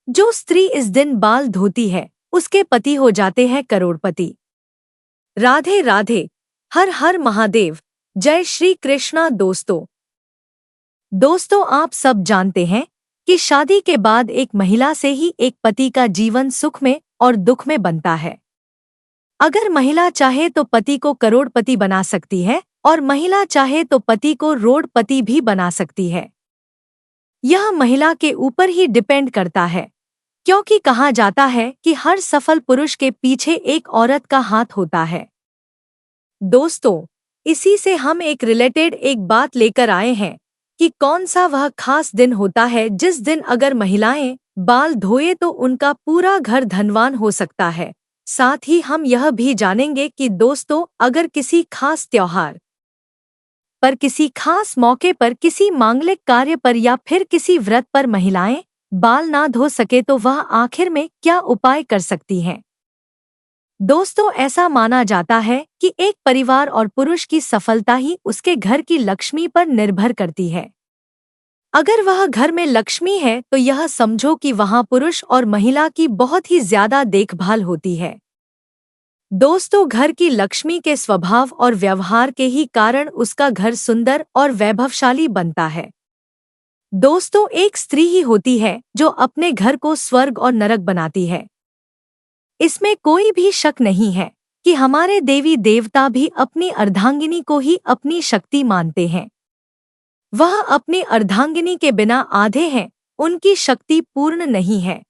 जो स्त्री इस दिन बाल धोती है उसके पति हो जाते हैं करोड़पति। राधे राधे। हर हर महादेव। जय श्री कृष्णा। दोस्तों आप सब जानते हैं कि शादी के बाद एक महिला से ही एक पति का जीवन सुख में और दुख में बनता है। अगर महिला चाहे तो पति को करोड़पति बना सकती है और महिला चाहे तो पति को रोडपति भी बना सकती है। यह महिला के ऊपर ही डिपेंड करता है, क्योंकि कहा जाता है कि हर सफल पुरुष के पीछे एक औरत का हाथ होता है। दोस्तों, इसी से हम एक रिलेटेड एक बात लेकर आए हैं कि कौन सा वह खास दिन होता है जिस दिन अगर महिलाएं बाल धोए तो उनका पूरा घर धनवान हो सकता है। साथ ही हम यह भी जानेंगे कि दोस्तों, अगर किसी खास त्योहार पर, किसी खास मौके पर, किसी मांगलिक कार्य पर या फिर किसी व्रत पर महिलाएं बाल ना धो सके तो वह आखिर में क्या उपाय कर सकती हैं। दोस्तों, ऐसा माना जाता है कि एक परिवार और पुरुष की सफलता ही उसके घर की लक्ष्मी पर निर्भर करती है। अगर वह घर में लक्ष्मी है तो यह समझो कि वहां पुरुष और महिला की बहुत ही ज्यादा देखभाल होती है। दोस्तों, घर की लक्ष्मी के स्वभाव और व्यवहार के ही कारण उसका घर सुंदर और वैभवशाली बनता है। दोस्तों, एक स्त्री ही होती है जो अपने घर को स्वर्ग और नरक बनाती है। इसमें कोई भी शक नहीं है कि हमारे देवी देवता भी अपनी अर्धांगिनी को ही अपनी शक्ति मानते हैं। वह अपनी अर्धांगिनी के बिना आधे हैं, उनकी शक्ति पूर्ण नहीं है।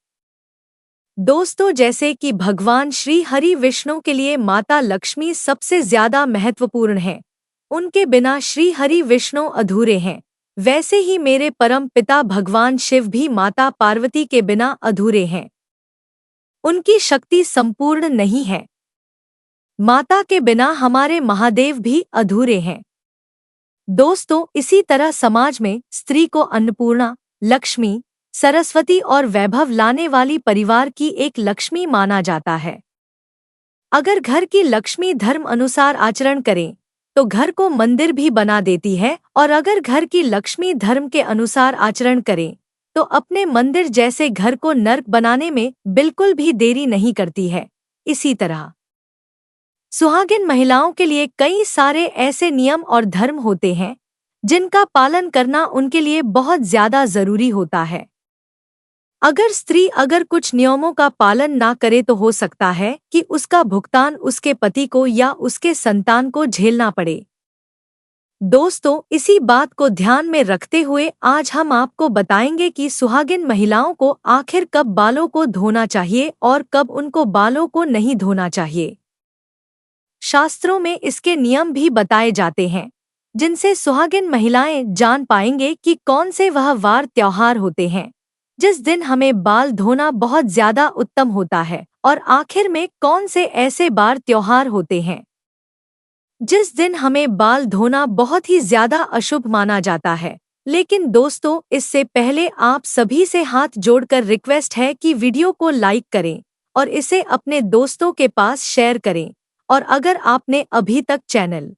दोस्तों, जैसे कि भगवान श्री हरि विष्णु के लिए माता लक्ष्मी सबसे ज्यादा महत्वपूर्ण है, उनके बिना श्री हरि विष्णु अधूरे हैं, वैसे ही मेरे परम पिता भगवान शिव भी माता पार्वती के बिना अधूरे हैं। उनकी शक्ति संपूर्ण नहीं है। माता के बिना हमारे महादेव भी अधूरे हैं। दोस्तों, इसी तरह समाज में स्त्री को अन्नपूर्णा, लक्ष्मी, सरस्वती और वैभव लाने वाली परिवार की एक लक्ष्मी माना जाता है। अगर घर की लक्ष्मी धर्म अनुसार आचरण करे तो घर को मंदिर भी बना देती है, और अगर घर की लक्ष्मी धर्म के अनुसार आचरण करे तो अपने मंदिर जैसे घर को नर्क बनाने में बिल्कुल भी देरी नहीं करती है। इसी तरह सुहागिन महिलाओं के लिए कई सारे ऐसे नियम और धर्म होते हैं जिनका पालन करना उनके लिए बहुत ज्यादा जरूरी होता है। अगर स्त्री कुछ नियमों का पालन ना करे तो हो सकता है कि उसका भुगतान उसके पति को या उसके संतान को झेलना पड़े। दोस्तों, इसी बात को ध्यान में रखते हुए आज हम आपको बताएंगे कि सुहागिन महिलाओं को आखिर कब बालों को धोना चाहिए और कब उनको बालों को नहीं धोना चाहिए। शास्त्रों में इसके नियम भी बताए जाते हैं जिनसे सुहागिन महिलाएं जान पाएंगे कि कौन से वह वार त्योहार होते हैं जिस दिन हमें बाल धोना बहुत ज्यादा उत्तम होता है, और आखिर में कौन से ऐसे बार त्योहार होते हैं जिस दिन हमें बाल धोना बहुत ही ज्यादा अशुभ माना जाता है। लेकिन दोस्तों, इससे पहले आप सभी से हाथ जोड़कर रिक्वेस्ट है कि वीडियो को लाइक करें और इसे अपने दोस्तों के पास शेयर करें, और अगर आपने अभी तक चैनल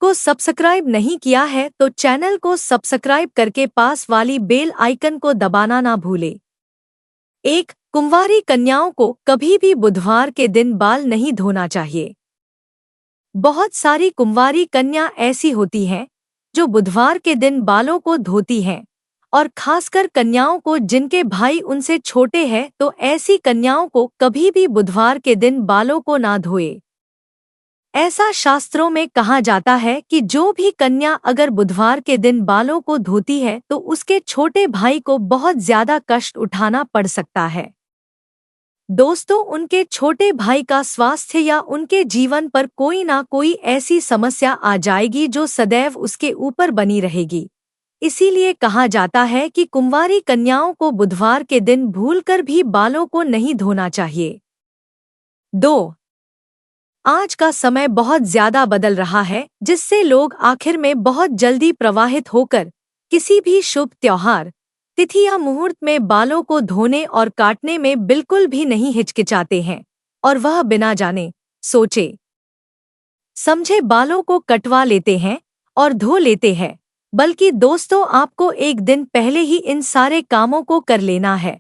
को सब्सक्राइब नहीं किया है तो चैनल को सब्सक्राइब करके पास वाली बेल आइकन को दबाना ना भूले। एक कुंवारी कन्याओं को कभी भी बुधवार के दिन बाल नहीं धोना चाहिए। बहुत सारी कुंवारी कन्या ऐसी होती हैं जो बुधवार के दिन बालों को धोती हैं, और खासकर कन्याओं को जिनके भाई उनसे छोटे हैं तो ऐसी कन्याओं को कभी भी बुधवार के दिन बालों को ना धोए। ऐसा शास्त्रों में कहा जाता है कि जो भी कन्या अगर बुधवार के दिन बालों को धोती है तो उसके छोटे भाई को बहुत ज्यादा कष्ट उठाना पड़ सकता है। दोस्तों, उनके छोटे भाई का स्वास्थ्य या उनके जीवन पर कोई ना कोई ऐसी समस्या आ जाएगी जो सदैव उसके ऊपर बनी रहेगी। इसीलिए कहा जाता है कि कुंवारी कन्याओं को बुधवार के दिन भूलकर भी बालों को नहीं धोना चाहिए। 2. आज का समय बहुत ज्यादा बदल रहा है जिससे लोग आखिर में बहुत जल्दी प्रवाहित होकर किसी भी शुभ त्योहार, तिथि या मुहूर्त में बालों को धोने और काटने में बिल्कुल भी नहीं हिचकिचाते हैं, और वह बिना जाने सोचे समझे बालों को कटवा लेते हैं और धो लेते हैं। बल्कि दोस्तों, आपको एक दिन पहले ही इन सारे कामों को कर लेना है,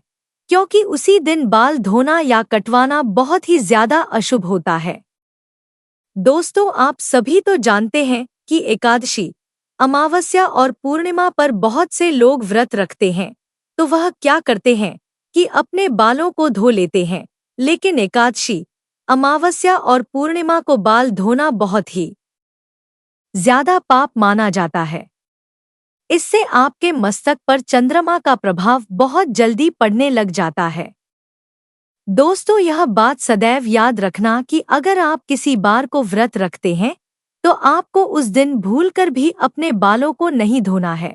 क्योंकि उसी दिन बाल धोना या कटवाना बहुत ही ज्यादा अशुभ होता है। दोस्तों, आप सभी तो जानते हैं कि एकादशी, अमावस्या और पूर्णिमा पर बहुत से लोग व्रत रखते हैं, तो वह क्या करते हैं कि अपने बालों को धो लेते हैं। लेकिन एकादशी, अमावस्या और पूर्णिमा को बाल धोना बहुत ही ज्यादा पाप माना जाता है। इससे आपके मस्तक पर चंद्रमा का प्रभाव बहुत जल्दी पड़ने लग जाता है। दोस्तों, यह बात सदैव याद रखना कि अगर आप किसी बार को व्रत रखते हैं तो आपको उस दिन भूलकर भी अपने बालों को नहीं धोना है।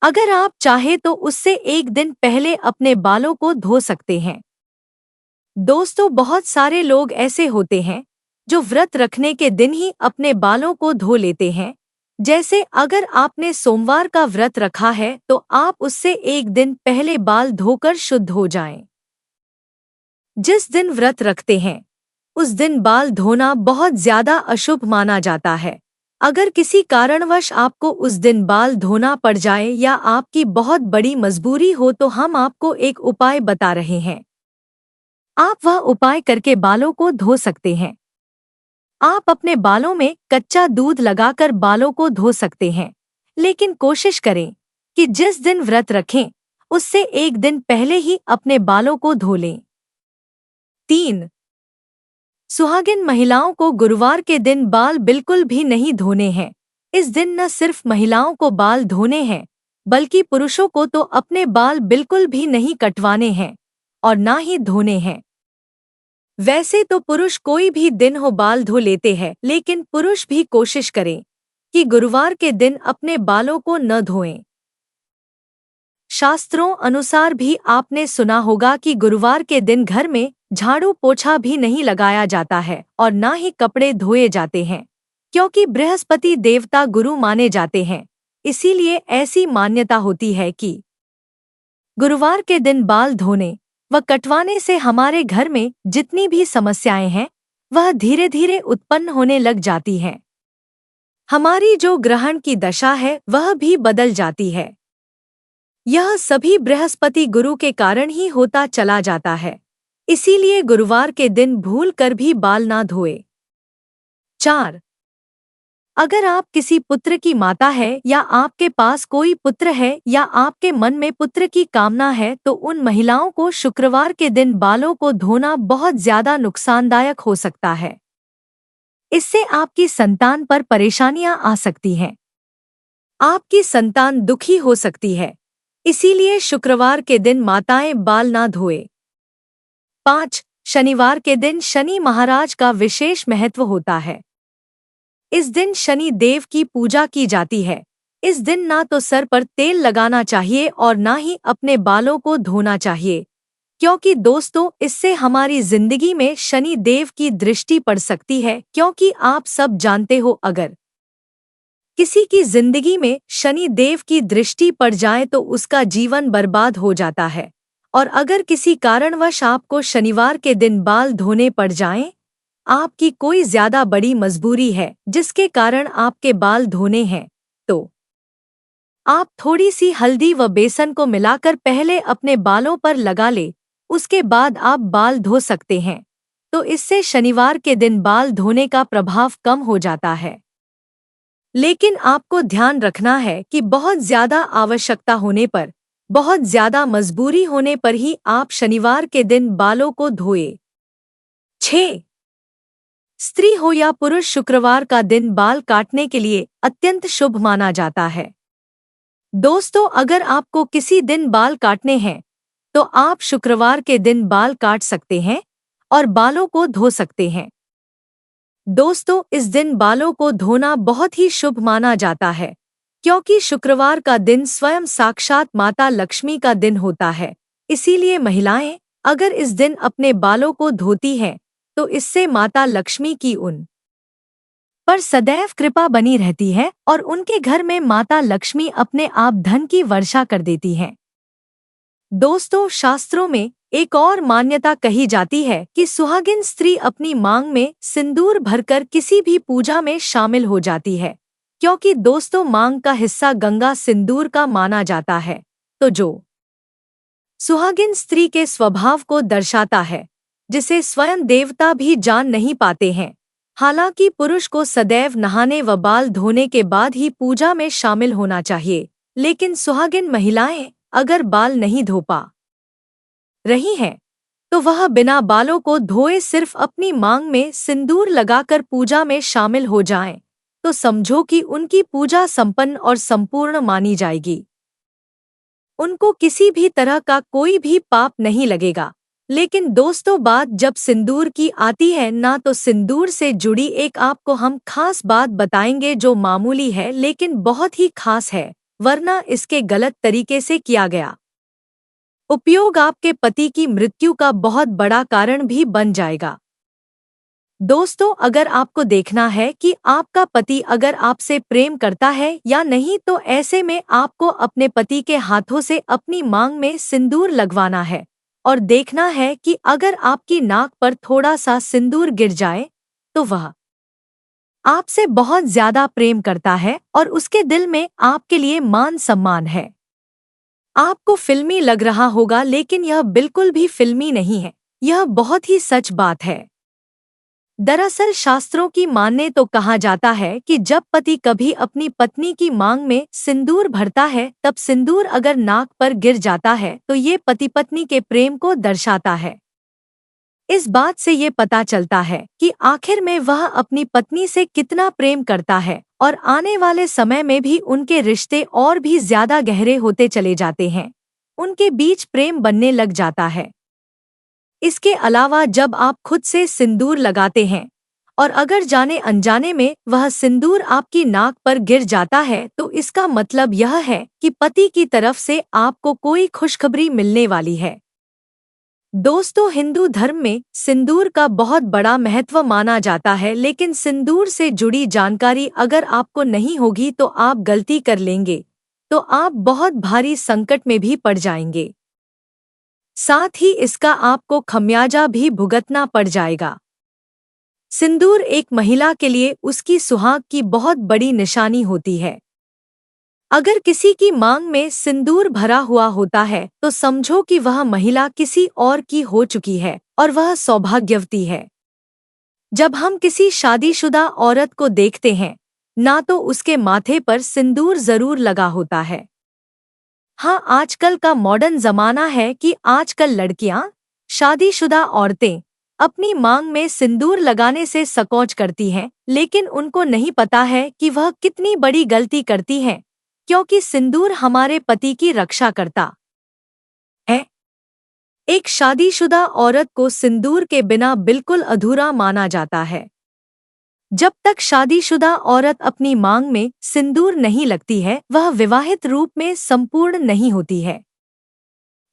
अगर आप चाहे तो उससे एक दिन पहले अपने बालों को धो सकते हैं। दोस्तों, बहुत सारे लोग ऐसे होते हैं जो व्रत रखने के दिन ही अपने बालों को धो लेते हैं। जैसे अगर आपने सोमवार का व्रत रखा है तो आप उससे एक दिन पहले बाल धोकर शुद्ध हो जाएं। जिस दिन व्रत रखते हैं उस दिन बाल धोना बहुत ज्यादा अशुभ माना जाता है। अगर किसी कारणवश आपको उस दिन बाल धोना पड़ जाए या आपकी बहुत बड़ी मजबूरी हो तो हम आपको एक उपाय बता रहे हैं। आप वह उपाय करके बालों को धो सकते हैं। आप अपने बालों में कच्चा दूध लगाकर बालों को धो सकते हैं, लेकिन कोशिश करें कि जिस दिन व्रत रखें उससे एक दिन पहले ही अपने बालों को धो लें। 3. सुहागिन महिलाओं को गुरुवार के दिन बाल बिल्कुल भी नहीं धोने हैं। इस दिन न सिर्फ महिलाओं को बाल धोने हैं बल्कि पुरुषों को तो अपने बाल बिल्कुल भी नहीं कटवाने हैं और ना ही धोने हैं। वैसे तो पुरुष कोई भी दिन हो बाल धो लेते हैं, लेकिन पुरुष भी कोशिश करें कि गुरुवार के दिन अपने बालों को न धोएं। शास्त्रों अनुसार भी आपने सुना होगा कि गुरुवार के दिन घर में झाड़ू पोछा भी नहीं लगाया जाता है और ना ही कपड़े धोए जाते हैं, क्योंकि बृहस्पति देवता गुरु माने जाते हैं। इसीलिए ऐसी मान्यता होती है कि गुरुवार के दिन बाल धोने व कटवाने से हमारे घर में जितनी भी समस्याएं हैं वह धीरे धीरे उत्पन्न होने लग जाती हैं। हमारी जो ग्रहण की दशा है वह भी बदल जाती है। यह सभी बृहस्पति गुरु के कारण ही होता चला जाता है। इसीलिए गुरुवार के दिन भूल कर भी बाल ना धोए। 4. अगर आप किसी पुत्र की माता है या आपके पास कोई पुत्र है या आपके मन में पुत्र की कामना है तो उन महिलाओं को शुक्रवार के दिन बालों को धोना बहुत ज्यादा नुकसानदायक हो सकता है। इससे आपकी संतान पर परेशानियां आ सकती हैं। आपकी संतान दुखी हो सकती है। इसीलिए शुक्रवार के दिन माताएं बाल ना धोए। 5. शनिवार के दिन शनि महाराज का विशेष महत्व होता है। इस दिन शनि देव की पूजा की जाती है। इस दिन ना तो सर पर तेल लगाना चाहिए और ना ही अपने बालों को धोना चाहिए, क्योंकि दोस्तों इससे हमारी जिंदगी में शनि देव की दृष्टि पड़ सकती है। क्योंकि आप सब जानते हो अगर किसी की जिंदगी में शनि देव की दृष्टि पड़ जाए तो उसका जीवन बर्बाद हो जाता है। और अगर किसी कारणवश आपको शनिवार के दिन बाल धोने पड़ जाएं, आपकी कोई ज्यादा बड़ी मजबूरी है जिसके कारण आपके बाल धोने हैं, तो आप थोड़ी सी हल्दी व बेसन को मिलाकर पहले अपने बालों पर लगा ले, उसके बाद आप बाल धो सकते हैं। तो इससे शनिवार के दिन बाल धोने का प्रभाव कम हो जाता है। लेकिन आपको ध्यान रखना है कि बहुत ज्यादा आवश्यकता होने पर, बहुत ज्यादा मजबूरी होने पर ही आप शनिवार के दिन बालों को धोए। 6. स्त्री हो या पुरुष, शुक्रवार का दिन बाल काटने के लिए अत्यंत शुभ माना जाता है। दोस्तों, अगर आपको किसी दिन बाल काटने हैं तो आप शुक्रवार के दिन बाल काट सकते हैं और बालों को धो सकते हैं। दोस्तों, इस दिन बालों को धोना बहुत ही शुभ माना जाता है, क्योंकि शुक्रवार का दिन स्वयं साक्षात माता लक्ष्मी का दिन होता है। इसीलिए महिलाएं अगर इस दिन अपने बालों को धोती हैं तो इससे माता लक्ष्मी की उन पर सदैव कृपा बनी रहती है और उनके घर में माता लक्ष्मी अपने आप धन की वर्षा कर देती हैं। दोस्तों, शास्त्रों में एक और मान्यता कही जाती है कि सुहागिन स्त्री अपनी मांग में सिंदूर भरकर किसी भी पूजा में शामिल हो जाती है, क्योंकि दोस्तों मांग का हिस्सा गंगा सिंदूर का माना जाता है। तो जो सुहागिन स्त्री के स्वभाव को दर्शाता है, जिसे स्वयं देवता भी जान नहीं पाते हैं। हालांकि पुरुष को सदैव नहाने व बाल धोने के बाद ही पूजा में शामिल होना चाहिए, लेकिन सुहागिन महिलाएं अगर बाल नहीं धो पा रही हैं, तो वह बिना बालों को धोए सिर्फ अपनी मांग में सिंदूर लगाकर पूजा में शामिल हो जाएं, तो समझो कि उनकी पूजा संपन्न और संपूर्ण मानी जाएगी। उनको किसी भी तरह का कोई भी पाप नहीं लगेगा। लेकिन दोस्तों, बात जब सिंदूर की आती है ना, तो सिंदूर से जुड़ी एक आपको हम खास बात बताएंगे जो मामूली है लेकिन बहुत ही खास है, वरना इसके गलत तरीके से किया गया उपयोग आपके पति की मृत्यु का बहुत बड़ा कारण भी बन जाएगा। दोस्तों, अगर आपको देखना है कि आपका पति अगर आपसे प्रेम करता है या नहीं, तो ऐसे में आपको अपने पति के हाथों से अपनी मांग में सिंदूर लगवाना है और देखना है कि अगर आपकी नाक पर थोड़ा सा सिंदूर गिर जाए तो वह आपसे बहुत ज्यादा प्रेम करता है और उसके दिल में आपके लिए मान सम्मान है। आपको फिल्मी लग रहा होगा, लेकिन यह बिल्कुल भी फिल्मी नहीं है, यह बहुत ही सच बात है। दरअसल शास्त्रों की माने तो कहा जाता है कि जब पति कभी अपनी पत्नी की मांग में सिंदूर भरता है, तब सिंदूर अगर नाक पर गिर जाता है तो ये पति पत्नी के प्रेम को दर्शाता है। इस बात से ये पता चलता है कि आखिर में वह अपनी पत्नी से कितना प्रेम करता है और आने वाले समय में भी उनके रिश्ते और भी ज्यादा गहरे होते चले जाते हैं, उनके बीच प्रेम बनने लग जाता है। इसके अलावा जब आप खुद से सिंदूर लगाते हैं और अगर जाने अनजाने में वह सिंदूर आपकी नाक पर गिर जाता है, तो इसका मतलब यह है कि पति की तरफ से आपको कोई खुशखबरी मिलने वाली है। दोस्तों, हिंदू धर्म में सिंदूर का बहुत बड़ा महत्व माना जाता है, लेकिन सिंदूर से जुड़ी जानकारी अगर आपको नहीं होगी तो आप गलती कर लेंगे, तो आप बहुत भारी संकट में भी पड़ जाएंगे। साथ ही इसका आपको खमियाजा भी भुगतना पड़ जाएगा। सिंदूर एक महिला के लिए उसकी सुहाग की बहुत बड़ी निशानी होती है। अगर किसी की मांग में सिंदूर भरा हुआ होता है तो समझो कि वह महिला किसी और की हो चुकी है और वह सौभाग्यवती है। जब हम किसी शादीशुदा औरत को देखते हैं ना, तो उसके माथे पर सिंदूर जरूर लगा होता है। हाँ, आजकल का मॉडर्न जमाना है कि आजकल लड़कियां, शादीशुदा औरतें अपनी मांग में सिंदूर लगाने से संकोच करती हैं, लेकिन उनको नहीं पता है कि वह कितनी बड़ी गलती करती हैं, क्योंकि सिंदूर हमारे पति की रक्षा करता है। एक शादीशुदा औरत को सिंदूर के बिना बिल्कुल अधूरा माना जाता है। जब तक शादीशुदा औरत अपनी मांग में सिंदूर नहीं लगती है, वह विवाहित रूप में संपूर्ण नहीं होती है।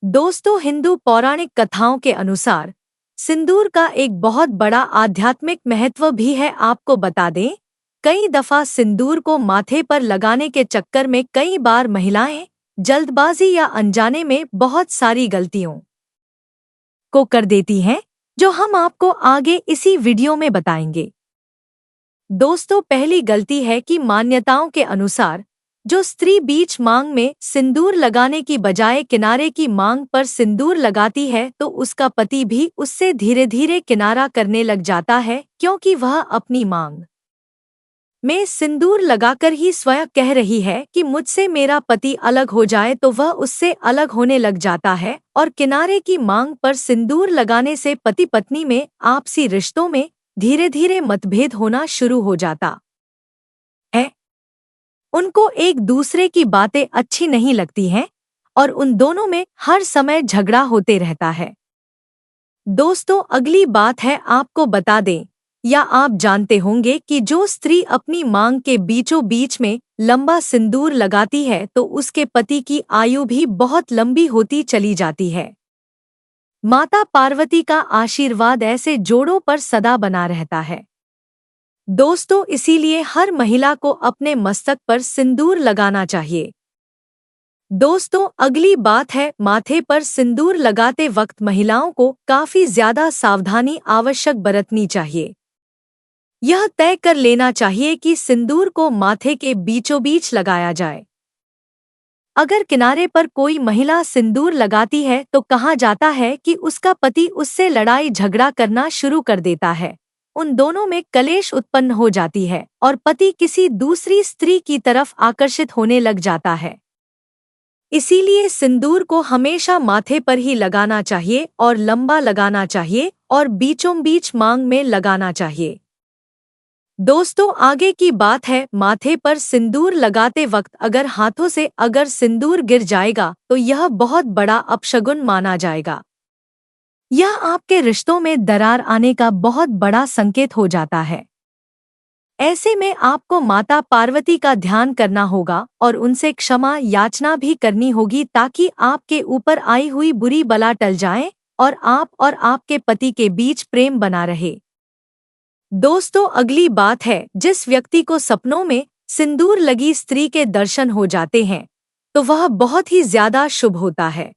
दोस्तों, हिंदू पौराणिक कथाओं के अनुसार सिंदूर का एक बहुत बड़ा आध्यात्मिक महत्व भी है। आपको बता दें, कई दफा सिंदूर को माथे पर लगाने के चक्कर में कई बार महिलाएं जल्दबाजी या अनजाने में बहुत सारी गलतियों को कर देती हैं, जो हम आपको आगे इसी वीडियो में बताएंगे। दोस्तों, पहली गलती है कि मान्यताओं के अनुसार जो स्त्री बीच मांग में सिंदूर लगाने की बजाय किनारे की मांग पर सिंदूर लगाती है, तो उसका पति भी उससे धीरे धीरे किनारा करने लग जाता है, क्योंकि वह अपनी मांग में सिंदूर लगाकर ही स्वयं कह रही है कि मुझसे मेरा पति अलग हो जाए, तो वह उससे अलग होने लग जाता है और किनारे की मांग पर सिंदूर लगाने से पति पत्नी में आपसी रिश्तों में धीरे धीरे मतभेद होना शुरू हो जाता है। उनको एक दूसरे की बातें अच्छी नहीं लगती हैं और उन दोनों में हर समय झगड़ा होते रहता है। दोस्तों, अगली बात है, आपको बता दें या आप जानते होंगे कि जो स्त्री अपनी मांग के बीचों बीच में लंबा सिंदूर लगाती है तो उसके पति की आयु भी बहुत लंबी होती चली जाती है। माता पार्वती का आशीर्वाद ऐसे जोड़ों पर सदा बना रहता है। दोस्तों, इसीलिए हर महिला को अपने मस्तक पर सिंदूर लगाना चाहिए। दोस्तों, अगली बात है, माथे पर सिंदूर लगाते वक्त महिलाओं को काफी ज्यादा सावधानी आवश्यक बरतनी चाहिए। यह तय कर लेना चाहिए कि सिंदूर को माथे के बीचों बीच लगाया जाए। अगर किनारे पर कोई महिला सिंदूर लगाती है तो कहा जाता है कि उसका पति उससे लड़ाई झगड़ा करना शुरू कर देता है, उन दोनों में कलेश उत्पन्न हो जाती है और पति किसी दूसरी स्त्री की तरफ आकर्षित होने लग जाता है। इसीलिए सिंदूर को हमेशा माथे पर ही लगाना चाहिए और लंबा लगाना चाहिए और बीचों बीच मांग में लगाना चाहिए। दोस्तों, आगे की बात है, माथे पर सिंदूर लगाते वक्त अगर हाथों से अगर सिंदूर गिर जाएगा तो यह बहुत बड़ा अपशगुन माना जाएगा। यह आपके रिश्तों में दरार आने का बहुत बड़ा संकेत हो जाता है। ऐसे में आपको माता पार्वती का ध्यान करना होगा और उनसे क्षमा याचना भी करनी होगी ताकि आपके ऊपर आई हुई बुरी बला टल जाए और आप और आपके पति के बीच प्रेम बना रहे। दोस्तों, अगली बात है, जिस व्यक्ति को सपनों में सिंदूर लगी स्त्री के दर्शन हो जाते हैं तो वह बहुत ही ज्यादा शुभ होता है।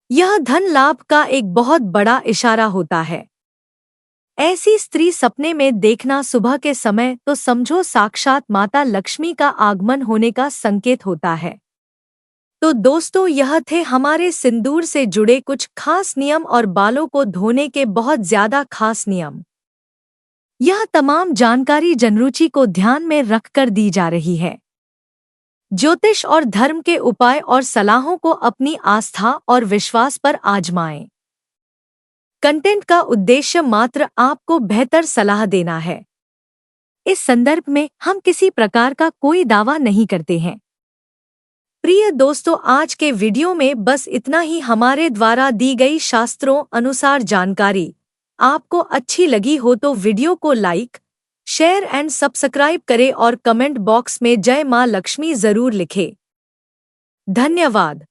यह धन लाभ का एक बहुत बड़ा इशारा होता है। ऐसी स्त्री सपने में देखना सुबह के समय तो समझो साक्षात माता लक्ष्मी का आगमन होने का संकेत होता है। तो दोस्तों, यह थे हमारे सिंदूर से जुड़े कुछ खास नियम और बालों को धोने के बहुत ज्यादा खास नियम। यह तमाम जानकारी जनरुचि को ध्यान में रखकर दी जा रही है। ज्योतिष और धर्म के उपाय और सलाहों को अपनी आस्था और विश्वास पर आजमाएं। कंटेंट का उद्देश्य मात्र आपको बेहतर सलाह देना है। इस संदर्भ में हम किसी प्रकार का कोई दावा नहीं करते हैं। प्रिय दोस्तों, आज के वीडियो में बस इतना ही। हमारे द्वारा दी गई शास्त्रों अनुसार जानकारी आपको अच्छी लगी हो तो वीडियो को लाइक, शेयर एंड सब्सक्राइब करें और कमेंट बॉक्स में जय मां लक्ष्मी जरूर लिखें। धन्यवाद।